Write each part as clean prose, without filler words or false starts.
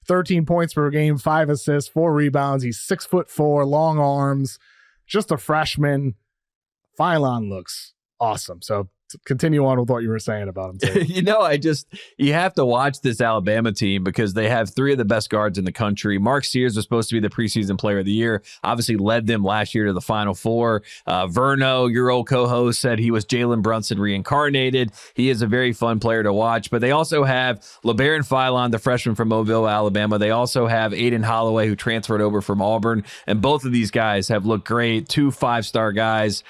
13 points per game, 5 assists, 4 rebounds. He's 6'4", long arms, just a freshman. Philon looks awesome. So continue on with what you were saying about him, too. You have to watch this Alabama team because they have 3 of the best guards in the country. Mark Sears was supposed to be the preseason player of the year, obviously led them last year to the Final Four. Verno, your old co-host, said he was Jalen Brunson reincarnated. He is a very fun player to watch, but they also have Labaron Philon, the freshman from Mobile, Alabama. They also have Aiden Holloway, who transferred over from Auburn, and both of these guys have looked great. 2 5-star guys,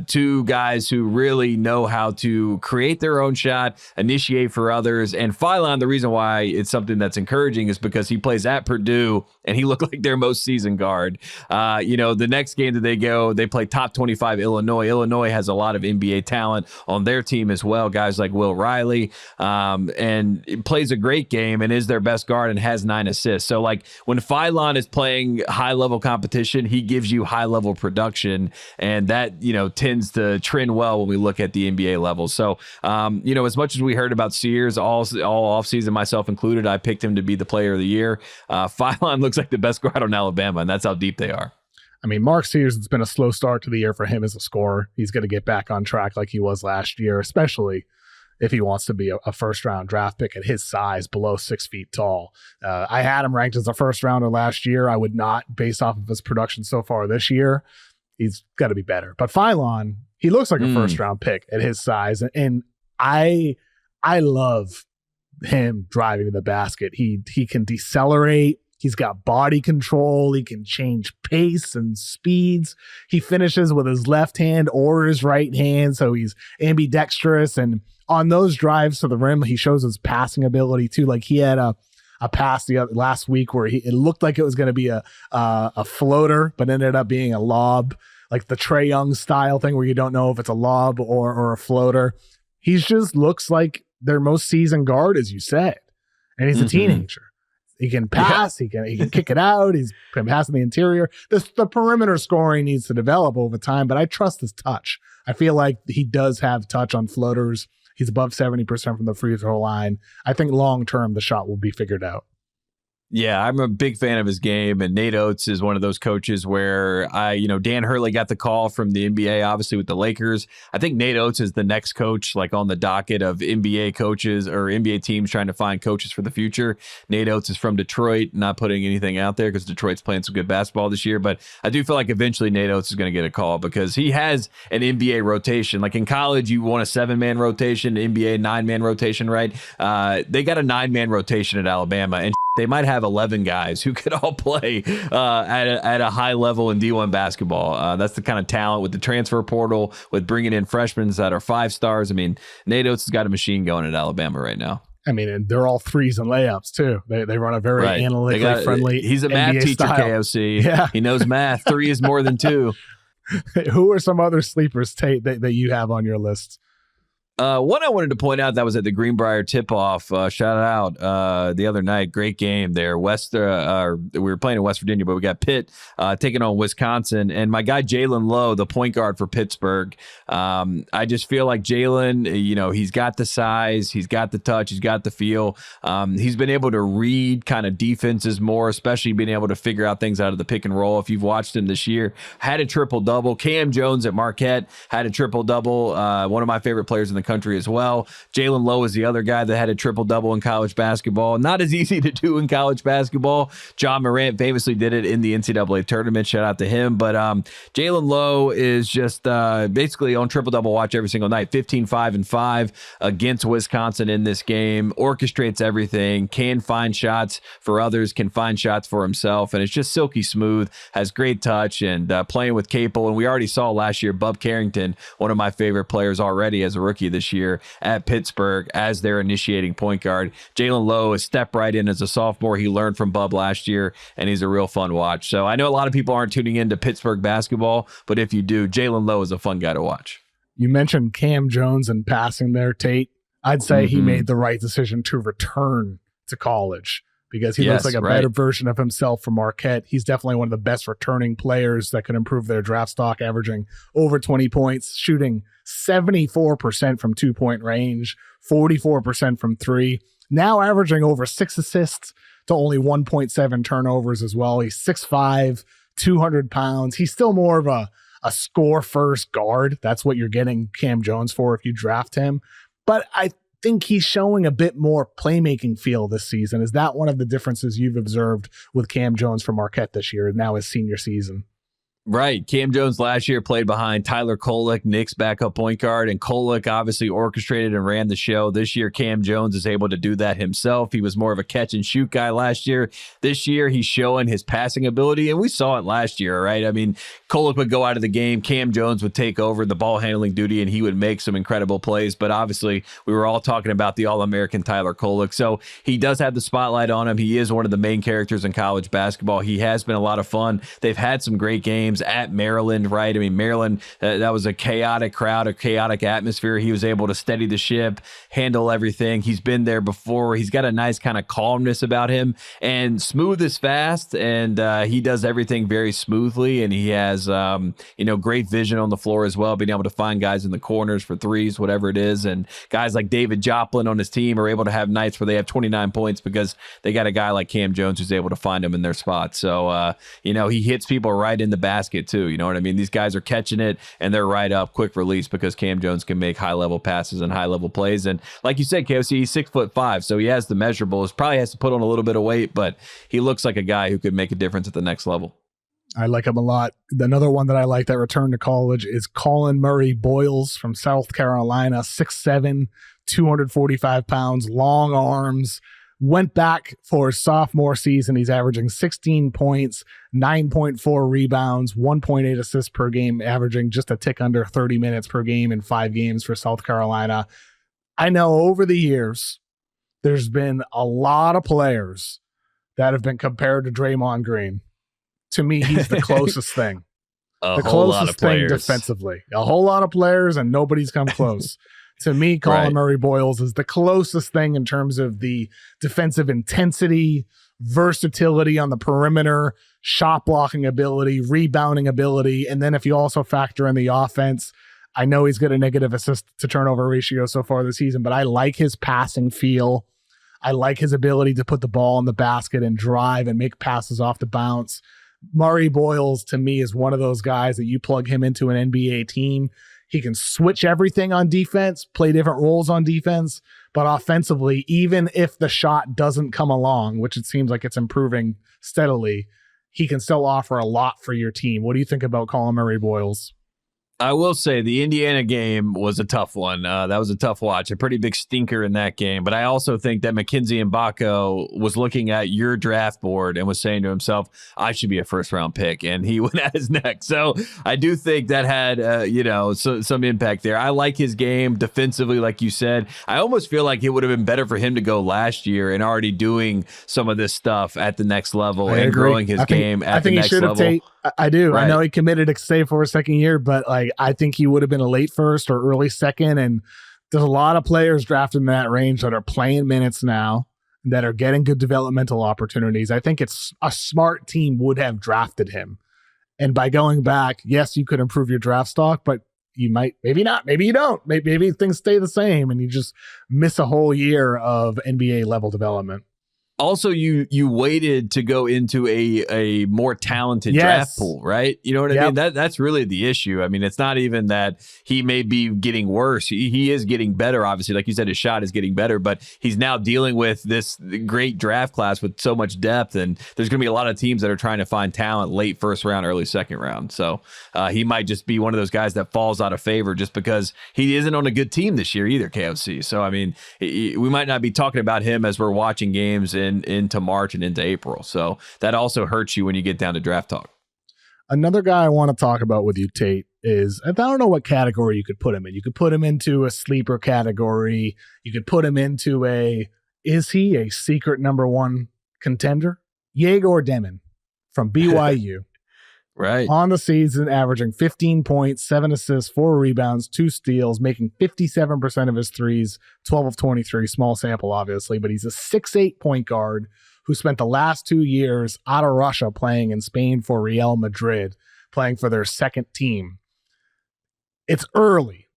2 guys who really know how to create their own shot, initiate for others. And Philon, the reason why it's something that's encouraging is because he plays at Purdue and he looked like their most seasoned guard. The next game that they go, they play top 25 Illinois. Illinois has a lot of NBA talent on their team as well, guys like Will Riley, and it plays a great game and is their best guard and has 9 assists. So like when Philon is playing high level competition, he gives you high level production, and that tends to trend well when we look at the NBA level. So as much as we heard about Sears all offseason, myself included, I picked him to be the player of the year. Philon looks like the best guard on Alabama, and that's how deep they are. I mean, Mark Sears, it's been a slow start to the year for him as a scorer. He's going to get back on track like he was last year, especially if he wants to be a first-round draft pick at his size, below 6 feet tall. I had him ranked as a first-rounder last year. I would not, based off of his production so far this year. He's got to be better. But Philon, he looks like a first-round pick at his size, and I love him driving to the basket. He can decelerate. He's got body control. He can change pace and speeds. He finishes with his left hand or his right hand, so he's ambidextrous. And on those drives to the rim, he shows his passing ability too. Like he had a pass last week where it looked like it was going to be a floater, but ended up being a lob, like the Trae Young style thing where you don't know if it's a lob or a floater. He just looks like their most seasoned guard, as you said, and he's a teenager. He can pass. Yeah. He can kick it out. He's passing the interior. The perimeter scoring needs to develop over time, but I trust his touch. I feel like he does have touch on floaters. He's above 70% from the free throw line. I think long term the shot will be figured out. Yeah, I'm a big fan of his game, and Nate Oates is one of those coaches where Dan Hurley got the call from the NBA, obviously with the Lakers. I think Nate Oates is the next coach, like on the docket of NBA coaches or NBA teams trying to find coaches for the future. Nate Oates is from Detroit, not putting anything out there because Detroit's playing some good basketball this year, but I do feel like eventually Nate Oates is going to get a call because he has an NBA rotation. Like in college, you want a 7-man rotation, NBA 9-man rotation, right? They got a 9-man rotation at Alabama, and they might have 11 guys who could all play at a high level in D1 basketball. That's the kind of talent with the transfer portal, with bringing in freshmen that are 5 stars. I mean, Nate Oates has got a machine going at Alabama right now. I mean, and they're all threes and layups too. They run a very analytically friendly. He's a NBA math teacher, style. KOC. Yeah, he knows math. 3 is more than 2. Who are some other sleepers, Tate, that you have on your list? One I wanted to point out that was at the Greenbrier tip-off. Shout out the other night. Great game there. We were playing in West Virginia, but we got Pitt taking on Wisconsin. And my guy Jalen Lowe, the point guard for Pittsburgh, I just feel like Jalen, he's got the size, he's got the touch, he's got the feel. He's been able to read kind of defenses more, especially being able to figure out things out of the pick and roll. If you've watched him this year, had a triple-double. Cam Jones at Marquette had a triple-double. One of my favorite players in the country as well. Jalen Lowe is the other guy that had a triple-double in college basketball. Not as easy to do in college basketball. John Morant famously did it in the NCAA tournament. Shout out to him. But Jalen Lowe is just basically on triple-double watch every single night. 15, 5, and 5 against Wisconsin in this game. Orchestrates everything. Can find shots for others. Can find shots for himself. And it's just silky smooth. Has great touch and playing with Capel. And we already saw last year Bub Carrington, one of my favorite players already as a rookie this year at Pittsburgh as their initiating point guard. Jalen Lowe has stepped right in as a sophomore. He learned from Bub last year, and he's a real fun watch. So I know a lot of people aren't tuning into Pittsburgh basketball, but if you do, Jalen Lowe is a fun guy to watch. You mentioned Cam Jones and passing there, Tate. I'd say he made the right decision to return to college because he looks like a better version of himself from Marquette. He's definitely one of the best returning players that could improve their draft stock, averaging over 20 points, shooting 74% from 2-point range, 44% from 3. now averaging over 6 assists to only 1.7 turnovers as well. He's 6'5", 200 pounds. He's still more of a score first guard. That's what you're getting Cam Jones for if you draft him. But I think he's showing a bit more playmaking feel this season. Is that one of the differences you've observed with Cam Jones for Marquette this year, now his senior season? Right. Cam Jones last year played behind Tyler Kolek, Knicks backup point guard, and Kolek obviously orchestrated and ran the show. This year, Cam Jones is able to do that himself. He was more of a catch and shoot guy last year. This year, he's showing his passing ability, and we saw it last year, right? I mean, Kolek would go out of the game, Cam Jones would take over the ball handling duty, and he would make some incredible plays. But obviously, we were all talking about the All-American Tyler Kolek. So he does have the spotlight on him. He is one of the main characters in college basketball. He has been a lot of fun. They've had some great games at Maryland, right? I mean, Maryland, that was a chaotic crowd, a chaotic atmosphere. He was able to steady the ship, handle everything. He's been there before. He's got a nice kind of calmness about him, and smooth is fast, and he does everything very smoothly, and he has, great vision on the floor as well, being able to find guys in the corners for threes, whatever it is, and guys like David Joplin on his team are able to have nights where they have 29 points because they got a guy like Cam Jones who's able to find them in their spots. So, he hits people right in the basket too. You know what I mean? These guys are catching it and they're right up, quick release, because Cam Jones can make high level passes and high level plays. And like you said, KOC, he's 6'5", so he has the measurables. Probably has to put on a little bit of weight, but he looks like a guy who could make a difference at the next level. I like him a lot. Another one that I like that returned to college is Collin Murray-Boyles from South Carolina, 6'7", 245 pounds, long arms. Went back for his sophomore season. He's averaging 16 points, 9.4 rebounds, 1.8 assists per game, averaging just a tick under 30 minutes per game in 5 games for South Carolina. I know over the years, there's been a lot of players that have been compared to Draymond Green. To me, he's the closest thing. The closest thing defensively. A whole lot of players, and nobody's come close. To me, Collin Murray-Boyles is the closest thing in terms of the defensive intensity, versatility on the perimeter, shot blocking ability, rebounding ability. And then if you also factor in the offense, I know he's got a negative assist to turnover ratio so far this season, but I like his passing feel. I like his ability to put the ball in the basket and drive and make passes off the bounce. Murray-Boyles, to me, is one of those guys that you plug him into an NBA team. He can switch everything on defense, play different roles on defense, but offensively, even if the shot doesn't come along, which it seems like it's improving steadily, he can still offer a lot for your team. What do you think about Collin Murray-Boyles? I will say the Indiana game was a tough one. That was a tough watch, a pretty big stinker in that game. But I also think that Mackenzie Mbako was looking at your draft board and was saying to himself, I should be a first-round pick. And he went at his neck. So I do think that had, some impact there. I like his game defensively, like you said. I almost feel like it would have been better for him to go last year and already doing some of this stuff at the next level and growing his game at the next level. I do. Right. I know he committed to stay for a second year, but I think he would have been a late first or early second. And there's a lot of players drafted in that range that are playing minutes now, that are getting good developmental opportunities. I think it's a smart team would have drafted him. And by going back, yes, you could improve your draft stock, but you might, maybe not, maybe you don't. Maybe things stay the same and you just miss a whole year of NBA level development. Also, you waited to go into a more talented draft pool, right? You know what I mean? That's really the issue. I mean, it's not even that he may be getting worse. He is getting better, obviously. Like you said, his shot is getting better, but he's now dealing with this great draft class with so much depth, and there's going to be a lot of teams that are trying to find talent late first round, early second round. So he might just be one of those guys that falls out of favor just because he isn't on a good team this year either, KOC. So, I mean, we might not be talking about him as we're watching games into March and into April. So that also hurts you when you get down to draft talk. Another guy I want to talk about with you, Tate, is I don't know what category you could put him in. You could put him into a sleeper category. You could put him into is he a secret number one contender? Egor Demin from BYU. Right. On the season, averaging 15 points, 7 assists, 4 rebounds, 2 steals, making 57% of his threes, 12 of 23, small sample, obviously, but he's a 6'8" point guard who spent the last 2 years out of Russia playing in Spain for Real Madrid, playing for their second team. It's early,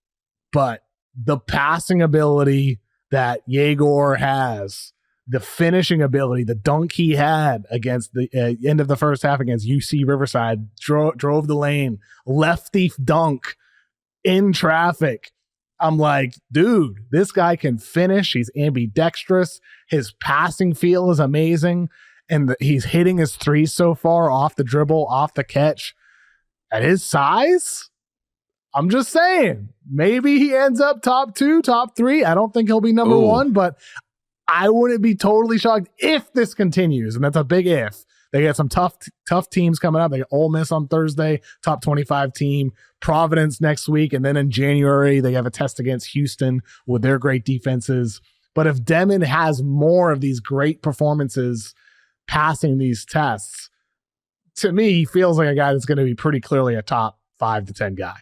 but the passing ability, that Egor has, the finishing ability, the dunk he had against the end of the first half against UC Riverside, drove the lane, lefty dunk in traffic. I'm like, dude, this guy can finish. He's ambidextrous. His passing feel is amazing. And he's hitting his threes so far off the dribble, off the catch. At his size, I'm just saying, maybe he ends up top 2, top 3. I don't think he'll be number 1, but I wouldn't be totally shocked if this continues. And that's a big if. They got some tough teams coming up. They got Ole Miss on Thursday, top 25 team, Providence next week. And then in January, they have a test against Houston with their great defenses. But if Demin has more of these great performances passing these tests, to me, he feels like a guy that's going to be pretty clearly a top 5 to 10 guy.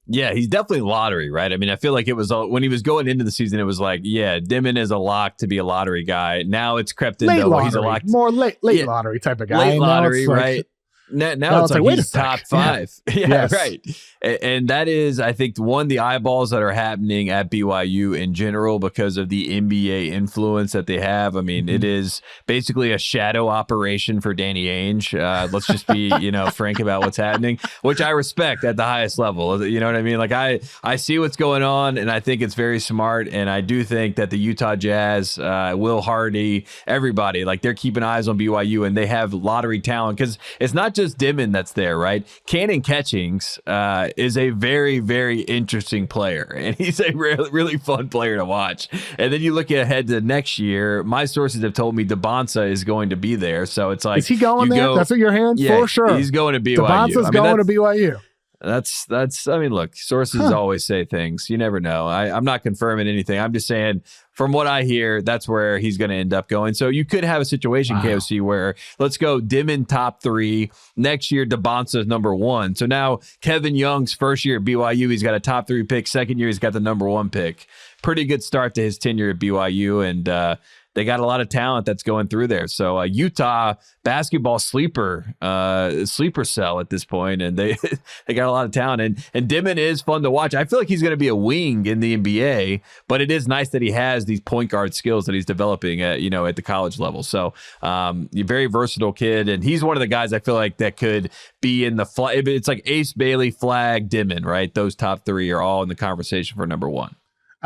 Yeah, he's definitely lottery, right? I mean, I feel like it was when he was going into the season, it was like, yeah, Demin is a lock to be a lottery guy. Now it's crept into he's a lock, more late lottery type of guy. Late lottery, right? Now it's like he's top 5. Yeah, yes. Right. And that is, I think, the eyeballs that are happening at BYU in general because of the NBA influence that they have. I mean, it is basically a shadow operation for Danny Ainge. Let's just be, frank about what's happening, which I respect at the highest level. You know what I mean? Like I see what's going on, and I think it's very smart. And I do think that the Utah Jazz, Will Hardy, everybody, like they're keeping eyes on BYU, and they have lottery talent because it's not just Demin that's there, right? Cannon Catchings is a very, very interesting player, and he's a really, really fun player to watch. And then you look ahead to next year, my sources have told me DeBonsa is going to be there, so it's like, is he going there? That's what you're hearing? Yeah, for sure. He's going to BYU. DeBonsa's going to BYU. That's I mean, look, sources always say things. You never know. I'm not confirming anything. I'm just saying from what I hear, that's where he's going to end up going. So you could have a situation, KOC, where let's go Demin top 3. Next year, DeBonsa's number 1. So now Kevin Young's first year at BYU, he's got a top 3 pick. Second year, he's got the number 1 pick. Pretty good start to his tenure at BYU. And they got a lot of talent that's going through there. So Utah basketball sleeper cell at this point, and they got a lot of talent. And Demin is fun to watch. I feel like he's going to be a wing in the NBA, but it is nice that he has these point guard skills that he's developing at the college level. So you're a very versatile kid, and he's one of the guys I feel like that could be in the it's like Ace Bailey, Flag, Demin, right? Those top 3 are all in the conversation for number 1.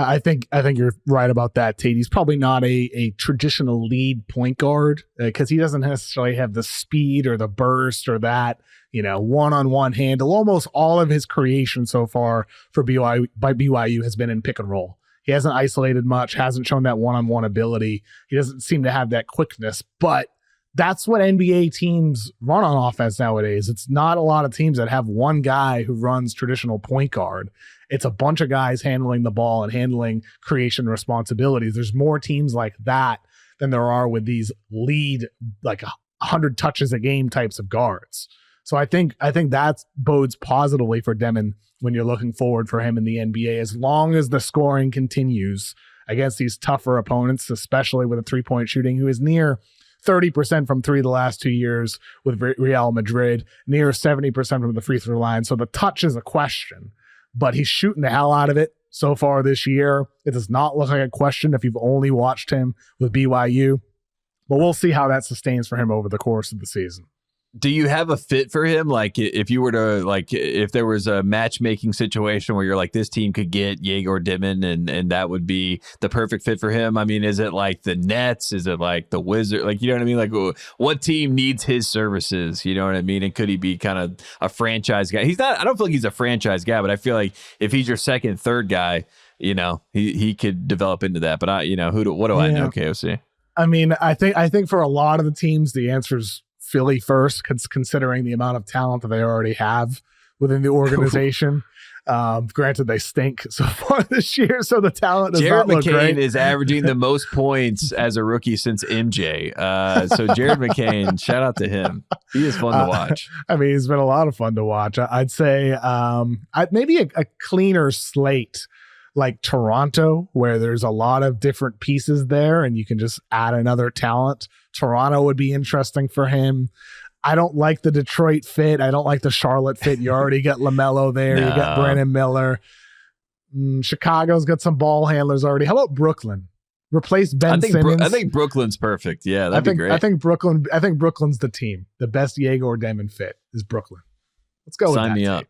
I think you're right about that, Tate. He's probably not a traditional lead point guard because he doesn't necessarily have the speed or the burst or that, one-on-one handle. Almost all of his creation so far for BYU has been in pick and roll. He hasn't isolated much, hasn't shown that one-on-one ability. He doesn't seem to have that quickness, but that's what NBA teams run on offense nowadays. It's not a lot of teams that have one guy who runs traditional point guard. It's a bunch of guys handling the ball and handling creation responsibilities. There's more teams like that than there are with these lead, like 100 touches a game types of guards. So I think that bodes positively for Demin when you're looking forward for him in the NBA, as long as the scoring continues against these tougher opponents, especially with a 3-point shooting, who is near 30% from 3 the last 2 years with Real Madrid, near 70% from the free throw line. So the touch is a question, but he's shooting the hell out of it so far this year. It does not look like a question if you've only watched him with BYU, but we'll see how that sustains for him over the course of the season. Do you have a fit for him? Like if you were to, like, if there was a matchmaking situation where you're like, this team could get Egor Demin and that would be the perfect fit for him. I mean, is it like the Nets? Is it like the Wizards? Like, you know what I mean? Like what team needs his services? You know what I mean? And could he be kind of a franchise guy? He's not, I don't feel like he's a franchise guy, but I feel like if he's your second, third guy, he could develop into that. But what do I know, KOC? I mean, I think for a lot of the teams, the answer is Philly first, considering the amount of talent that they already have within the organization. Granted, they stink so far this year, so the talent does Jared not look McCain great. is averaging the most points as a rookie since MJ. So Jared McCain, shout out to him. He is fun to watch. I mean, he's been a lot of fun to watch. I'd say maybe a cleaner slate like Toronto, where there's a lot of different pieces there and you can just add another talent. Toronto would be interesting for him. I don't like the Detroit fit. I don't like the Charlotte fit. You already got LaMelo there. No. You got Brandon Miller. Chicago's got some ball handlers already. How about Brooklyn? Replace Ben Simmons. I think Brooklyn's perfect. Yeah, that'd be great. I think Brooklyn's the team. The best Yegor Demin fit is Brooklyn. Let's go with that. Sign me up.